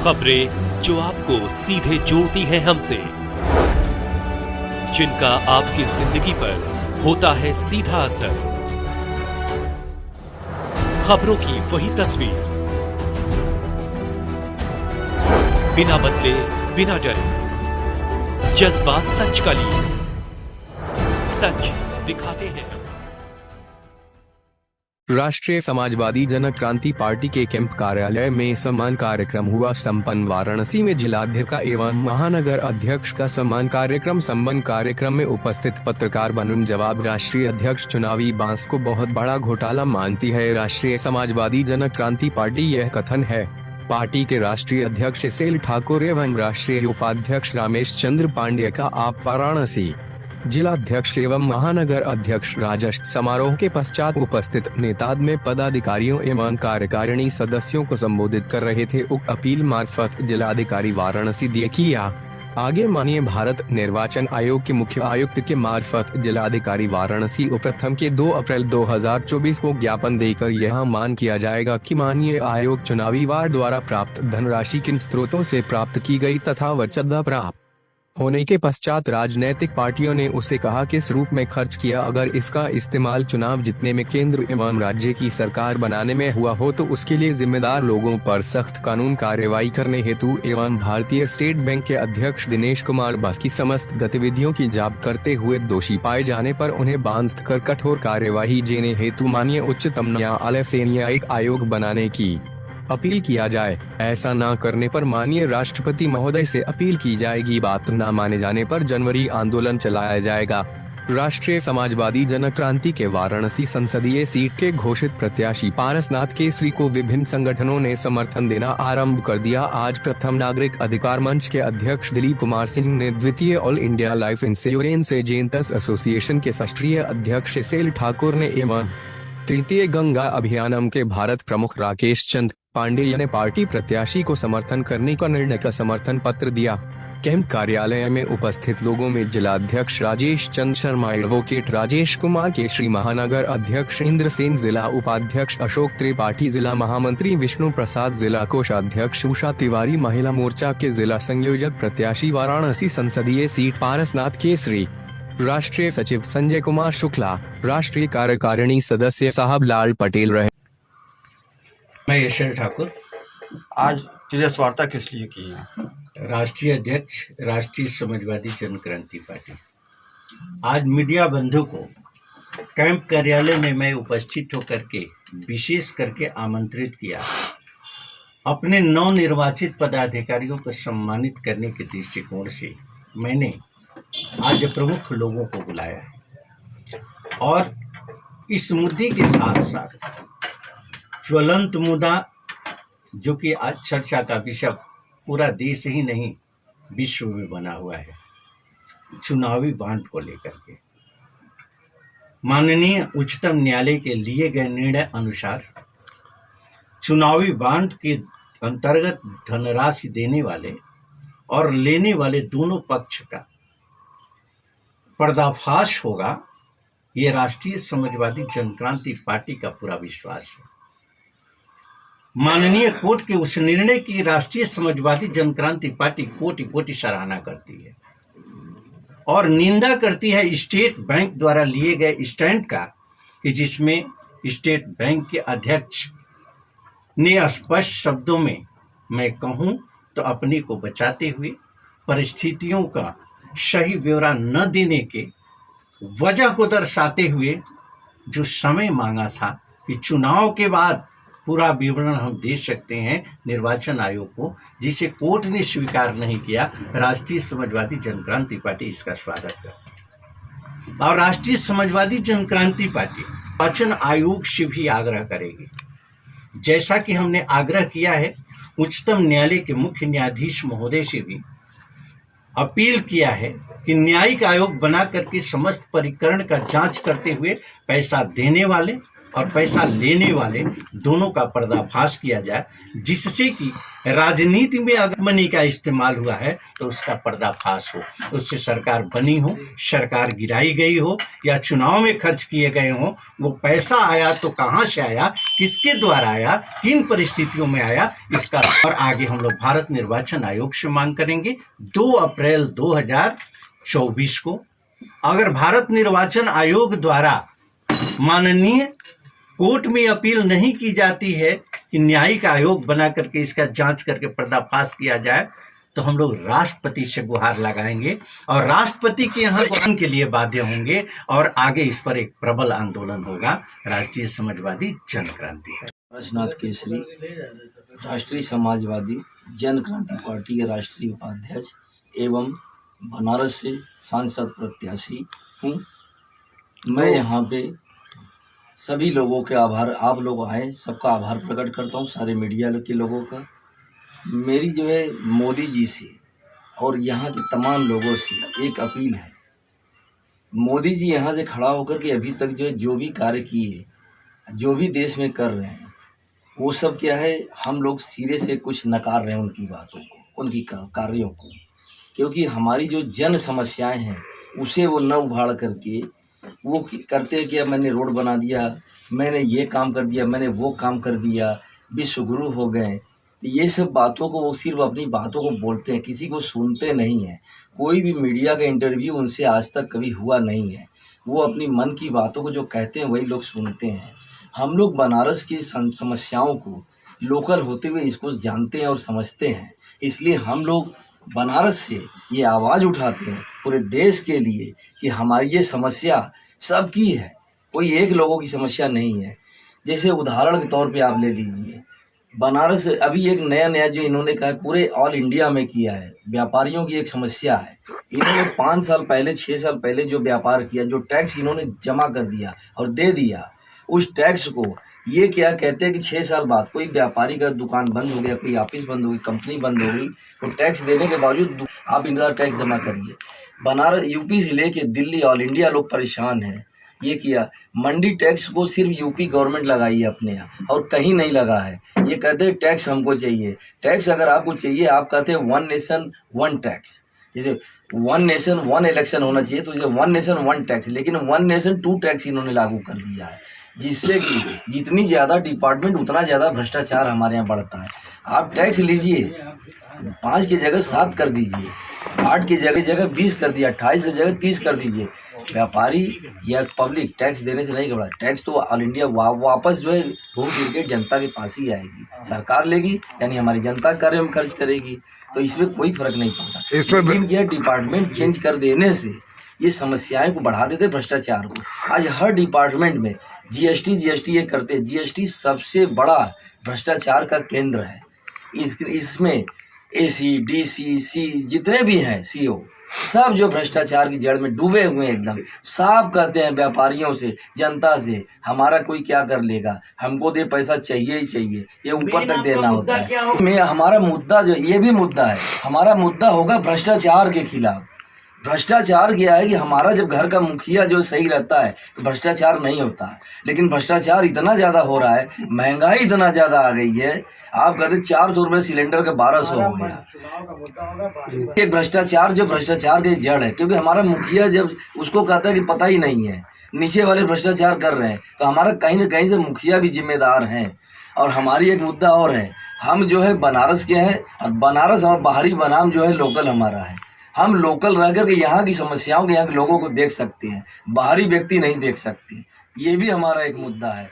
खबरें जो आपको सीधे जोड़ती हैं हमसे, जिनका आपकी जिंदगी पर होता है सीधा असर। खबरों की वही तस्वीर, बिना बदले बिना डरे, जज्बा सच का लिए, सच दिखाते हैं। राष्ट्रीय समाजवादी जन क्रांति पार्टी के कैंप कार्यालय में सम्मान कार्यक्रम हुआ संपन्न। वाराणसी में जिलाध्यक्ष एवं महानगर अध्यक्ष का सम्मान कार्यक्रम में उपस्थित पत्रकार बनूं जवाब। राष्ट्रीय अध्यक्ष चुनावी बांस को बहुत बड़ा घोटाला मानती है राष्ट्रीय समाजवादी जन क्रांति पार्टी, यह कथन है पार्टी के राष्ट्रीय अध्यक्ष एसएल ठाकुर एवं राष्ट्रीय उपाध्यक्ष रामेश चंद्र पांड्य का। आप वाराणसी जिलाध्यक्ष एवं महानगर अध्यक्ष राजस्व समारोह के पश्चात उपस्थित नेताद में पदाधिकारियों एवं कार्यकारिणी सदस्यों को संबोधित कर रहे थे। उक्त अपील मार्फत जिलाधिकारी वाराणसी देखिया आगे माननीय भारत निर्वाचन आयोग के मुख्य आयुक्त के मार्फत जिलाधिकारी वाराणसी प्रथम के 2 अप्रैल 2024 को ज्ञापन देकर यह मान किया जाएगा कि माननीय आयोग चुनावी वार द्वारा प्राप्त धनराशि किन स्रोतों से प्राप्त की गई तथा वह चंदा प्राप्त होने के पश्चात राजनीतिक पार्टियों ने उसे कहा किस रूप में खर्च किया। अगर इसका इस्तेमाल चुनाव जीतने में केंद्र एवं राज्य की सरकार बनाने में हुआ हो तो उसके लिए जिम्मेदार लोगों पर सख्त कानून कार्रवाई करने हेतु एवं भारतीय स्टेट बैंक के अध्यक्ष दिनेश कुमार बस की समस्त गतिविधियों की जांच करते हुए दोषी पाए जाने पर उन्हें बांध कर कठोर कार्यवाही देने हेतु माननीय उच्चतम न्यायालय से न्यायिक आयोग बनाने की अपील किया जाए। ऐसा न करने पर माननीय राष्ट्रपति महोदय से अपील की जाएगी। बात न माने जाने पर जनवरी आंदोलन चलाया जाएगा। राष्ट्रीय समाजवादी जन क्रांति के वाराणसी संसदीय सीट के घोषित प्रत्याशी पारसनाथ केसरी को विभिन्न संगठनों ने समर्थन देना आरंभ कर दिया। आज प्रथम नागरिक अधिकार मंच के अध्यक्ष दिलीप कुमार सिंह ने, द्वितीय all India life insurance agents association के राष्ट्रीय अध्यक्ष एसएल ठाकुर ने एवं तृतीय गंगा अभियानम के भारत प्रमुख राकेश चंद पांडेय ने पार्टी प्रत्याशी को समर्थन करने का निर्णय का समर्थन पत्र दिया। कैंप कार्यालय में उपस्थित लोगों में जिलाध्यक्ष राजेश चंद्र शर्मा, एडवोकेट राजेश कुमार केशरी, महानगर अध्यक्ष इंद्र सेन, जिला उपाध्यक्ष अशोक त्रिपाठी, जिला महामंत्री विष्णु प्रसाद, जिला कोषाध्यक्ष उषा तिवारी, महिला मोर्चा के जिला संयोजक प्रत्याशी वाराणसी संसदीय सीट पारसनाथ केसरी, राष्ट्रीय सचिव संजय कुमार शुक्ला, राष्ट्रीय कार्यकारिणी सदस्य साहब लाल पटेल रहे। मैं एसएल ठाकुर। आज प्रेस वार्ता किस लिए की है? राष्ट्रीय अध्यक्ष राष्ट्रीय समाजवादी जन क्रांति पार्टी। आज मीडिया बंधु को कैंप कार्यालय में मैं उपस्थित होकर के विशेष करके आमंत्रित किया। अपने नवनिर्वाचित पदाधिकारियों को सम्मानित करने के दृष्टिकोण से मैंने आज प्रमुख लोगों को बुलाया है और इस मुद्दे के साथ साथ ज्वलंत मुद्दा जो कि आज चर्चा का विषय पूरा देश ही नहीं विश्व में बना हुआ है, चुनावी बांड को लेकर के माननीय उच्चतम न्यायालय के लिए गए निर्णय अनुसार चुनावी बांड के अंतर्गत धनराशि देने वाले और लेने वाले दोनों पक्ष का पर्दाफाश होगा। ये राष्ट्रीय समाजवादी जन क्रांति पार्टी का पूरा विश्वास है। माननीय कोर्ट के उस निर्णय की राष्ट्रीय समाजवादी जन क्रांति पार्टी कोटि कोटि सराहना करती है और निंदा करती है स्टेट बैंक द्वारा लिए गए स्टैंड का, कि जिसमें स्टेट बैंक के अध्यक्ष ने स्पष्ट शब्दों में, मैं कहूं तो अपने को बचाते हुए, परिस्थितियों का सही ब्यौरा न देने के वजह को दर्शाते हुए जो समय मांगा था कि चुनाव के बाद पूरा विवरण हम दे सकते हैं निर्वाचन आयोग को, जिसे कोर्ट ने स्वीकार नहीं किया। राष्ट्रीय समाजवादी जन क्रांति पार्टी इसका स्वागत करती है और राष्ट्रीय समाजवादी जन क्रांति पार्टी निर्वाचन आयोग से भी आग्रह करेगी, जैसा कि हमने आग्रह किया है उच्चतम न्यायालय के मुख्य न्यायाधीश महोदय से भी अपील किया है कि न्यायिक आयोग बना करके समस्त प्रकरण का जांच करते हुए पैसा देने वाले और पैसा लेने वाले दोनों का पर्दाफाश किया जाए, जिससे कि राजनीति में अगर मनी का इस्तेमाल हुआ है तो उसका पर्दाफाश हो, उससे सरकार बनी हो, सरकार गिराई गई हो या चुनाव में खर्च किए गए हों, वो पैसा आया तो कहाँ से आया, किसके द्वारा आया, किन परिस्थितियों में आया, इसका और आगे हम लोग भारत निर्वाचन आयोग से मांग करेंगे 2 अप्रैल 2024 को। अगर भारत निर्वाचन आयोग द्वारा माननीय कोर्ट में अपील नहीं की जाती है कि न्यायिक आयोग बना करके इसका जांच करके पर्दाफाश किया जाए, तो हम लोग राष्ट्रपति से गुहार लगाएंगे और राष्ट्रपति के यहाँ बयान के लिए बाध्य होंगे और आगे इस पर एक प्रबल आंदोलन होगा। राष्ट्रीय समाजवादी जन क्रांति है। पारसनाथ केसरी राष्ट्रीय समाजवादी जन क्रांति पार्टी के राष्ट्रीय उपाध्यक्ष एवं बनारस से सांसद प्रत्याशी हूँ। मैं यहाँ पे सभी लोगों के आभार, आप लोग आए सबका आभार प्रकट करता हूँ, सारे मीडिया के लोगों का। मेरी जो है मोदी जी से और यहाँ के तमाम लोगों से एक अपील है। मोदी जी यहाँ से खड़ा होकर के अभी तक जो भी कार्य किए, जो भी देश में कर रहे हैं, वो सब क्या है, हम लोग सिरे से कुछ नकार रहे हैं उनकी बातों को, उनकी कार्यों को, क्योंकि हमारी जो जन समस्याएं हैं उसे वो न उभाड़ करके वो करते हैं कि अब मैंने रोड बना दिया, मैंने ये काम कर दिया, मैंने वो काम कर दिया, विश्व गुरु हो गए। ये सब बातों को वो सिर्फ अपनी बातों को बोलते हैं, किसी को सुनते नहीं हैं। कोई भी मीडिया का इंटरव्यू उनसे आज तक कभी हुआ नहीं है। वो अपनी मन की बातों को जो कहते हैं वही लोग सुनते हैं। हम लोग बनारस की समस्याओं को लोकल होते हुए इसको जानते हैं और समझते हैं, इसलिए हम लोग बनारस से ये आवाज़ उठाते हैं पूरे देश के लिए कि हमारी ये समस्या सबकी है, कोई एक लोगों की समस्या नहीं है। जैसे उदाहरण के तौर पे आप ले लीजिए, बनारस अभी एक नया जो इन्होंने कहा पूरे ऑल इंडिया में किया है, व्यापारियों की एक समस्या है। इन्होंने 5 साल पहले 6 साल पहले जो व्यापार किया, जो टैक्स इन्होंने जमा कर दिया और दे दिया, उस टैक्स को ये क्या कहते हैं कि 6 साल बाद कोई व्यापारी का दुकान बंद हो गया, कोई ऑफिस बंद हो गई, कंपनी बंद हो गई, तो टैक्स देने के बावजूद आप इनका टैक्स जमा करिए। बनारस यूपी से लेके दिल्ली ऑल इंडिया लोग परेशान हैं। ये किया, मंडी टैक्स को सिर्फ यूपी गवर्नमेंट लगाई है अपने यहाँ और कहीं नहीं लगा है। ये कहते हैं टैक्स हमको चाहिए। टैक्स अगर आपको चाहिए, आप कहते हैं 1 नेशन 1 टैक्स, जैसे 1 नेशन 1 इलेक्शन होना चाहिए, तो जैसे 1 नेशन 1 टैक्स, लेकिन 1 नेशन 2 टैक्स इन्होंने लागू कर दिया है, जिससे कि जितनी ज़्यादा डिपार्टमेंट उतना ज़्यादा भ्रष्टाचार हमारे यहाँ बढ़ता है। आप टैक्स लीजिए, 5 की जगह 7 कर दीजिए, 8 की जगह 20 कर दिया, 28 की जगह 30 कर दीजिए। व्यापारी या पब्लिक टैक्स देने से नहीं घबरा। टैक्स तो ऑल इंडिया वापस जो है घूम फिर के जनता के पास ही आएगी, सरकार लेगी, यानी हमारी जनता कार्य में खर्च करेगी, तो इसमें कोई फर्क नहीं पड़ता। लेकिन क्या डिपार्टमेंट चेंज कर देने से ये समस्याएं को बढ़ा देते, भ्रष्टाचार को। आज हर डिपार्टमेंट में जीएसटी ये करते हैं। जीएसटी सबसे बड़ा भ्रष्टाचार का केंद्र है। इसमें एसी, डीसी, सी जितने भी हैं सीओ, सब जो भ्रष्टाचार की जड़ में डूबे हुए हैं एकदम। साफ कहते हैं व्यापारियों से, जनता से, हमारा कोई क्या कर लेगा, हमको दे पैसा चाहिए ही चाहिए, ये ऊपर तक देना होता है। हमारा मुद्दा जो ये भी मुद्दा है, हमारा मुद्दा होगा भ्रष्टाचार के खिलाफ। भ्रष्टाचार क्या है कि हमारा जब घर का मुखिया जो सही रहता है तो भ्रष्टाचार नहीं होता, लेकिन भ्रष्टाचार इतना ज़्यादा हो रहा है, महंगाई इतना ज़्यादा आ गई है। आप कहते 400 रुपये सिलेंडर का 1200 हो गया। एक भ्रष्टाचार जो भ्रष्टाचार की जड़ है, क्योंकि हमारा मुखिया जब उसको कहता है कि पता ही नहीं है, नीचे वाले भ्रष्टाचार कर रहे हैं, तो हमारा कहीं ना कहीं से मुखिया भी जिम्मेदार हैं। और हमारी एक मुद्दा और है, हम जो है बनारस के हैं और बनारस हमारा बाहरी बनाम जो है लोकल हमारा है। हम लोकल रह कर के यहाँ की समस्याओं के यहाँ के लोगों को देख सकते हैं, बाहरी व्यक्ति नहीं देख सकते। ये भी हमारा एक मुद्दा है।